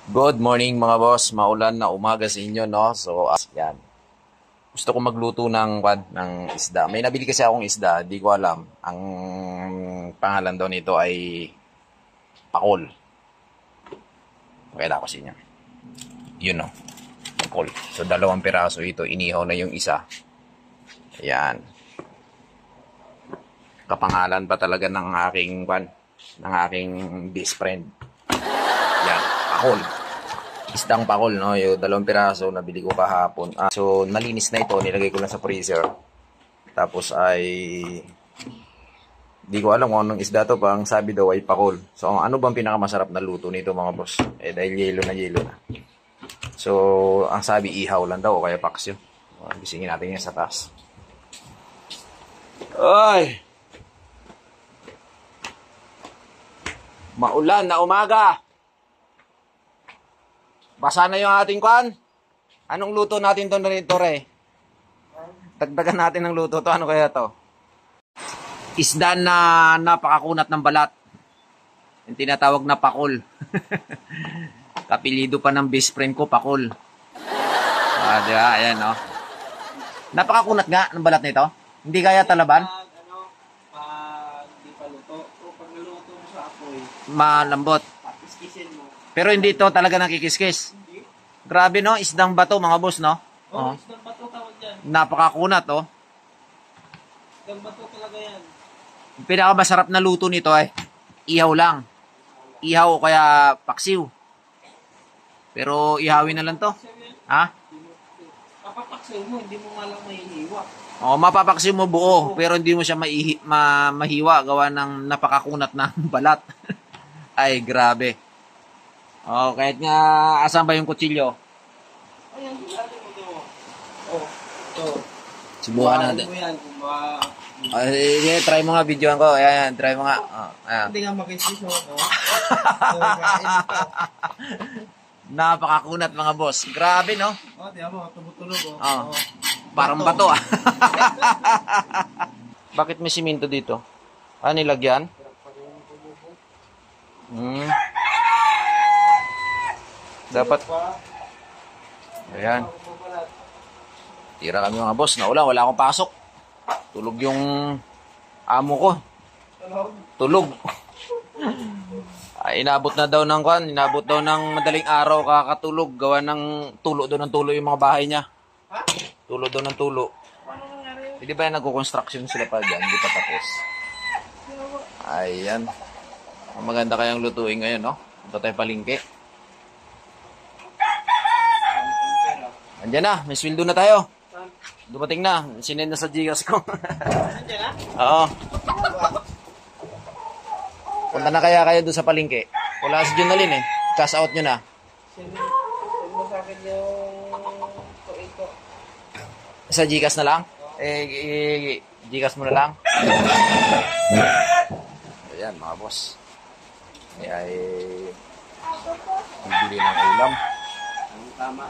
Good morning mga boss, maulan na umaga sa inyo, no? So, yan. Gusto ko magluto ng isda. May nabili kasi akong isda, di ko alam. Ang pangalan daw nito ay pakol. Pakita ko sa inyo. Yun, no? Pakol. So, 2 piraso ito. Inihaw na yung isa. Ayan. Kapangalan pa talaga ng aking best friend. Yan, pakol. Isdang pakol, no? Yung 2 piraso, nabili ko kahapon. So, malinis na ito. Nilagay ko lang sa freezer. Tapos ay... Di ko alam kung anong isda to pa. Ang sabi daw ay pakol. So, ano bang pinakamasarap na luto nito, mga boss? Dahil yelo na. So, ang sabi ihaw lang daw o kaya paksyo. Bisingin natin yan sa taas. Ay! Maulan na umaga! Basa na yung ating kwan. Anong luto natin to narito, Re? Dagdagan natin ng luto to. Ano kaya to? Isda na napakakunat ng balat. Yung tinatawag na pakol. Kapilido pa ng best friend ko, pakol. Diba? Ayan, no? Napakakunat nga ng balat nito. Hindi kaya talaban. Pag di pa luto. O pag naluto mo sa apoy, Malambot. pakiskisin mo. Pero hindi to talaga nakikiskis. Grabe, no? Isdang bato, mga boss, no? Isdang bato tawag dyan. Napakakunat, oh. Isdang bato talaga yan. Yung pinakamasarap na luto nito ay ihaw lang. Ihaw o kaya paksiw. Pero ihawin na lang to. Ha? Kapapaksaw mo, hindi mo nga lang mahihiwa. O, mapapaksiw mo buo, pero hindi mo siya mahiwa gawa ng napakakunat na balat. Ay, grabe. O, kahit nga, asan ba yung kutsilyo? Ayan, natin mo ito. Ito. Subukan natin. Mo yan, kung ba... Sige, try mo nga, videoan ko. Ayan, try mo nga. Ayan. Hindi nga makisis mo, no? Napakakunat, mga boss. Grabe, no? Tiyan mo, tumutulog, Parang bato, Bakit may siminto dito? Nilagyan? Dapat. Ayan. Tira kami, mga boss. Naulan, wala akong pasok. Tulog yung amo ko. Tulog. Inabot na daw ng inabot daw ng madaling araw kakatulog. Gawa ng tulo daw ng tulo yung mga bahay niya. Tulo daw ng tulo. Hindi ba yung nagko-construction sila pa dyan? Hindi pa tapos. Ayan. Maganda kayang lutuin ngayon, no? Ito tayo palingke. Andiyan na. May sweldo na tayo. Dumating na. Sinend na sa Gcash ko. Andiyan na? Oo. Punta na kaya kayo doon sa palingke. Wala si Junalyn, eh. Cash out nyo na. Send mo sa akin yung ito. Sa Gcash na lang? Gcash mo na lang. Ayan, mga boss. Ay bibili ng ulam. Ang tama,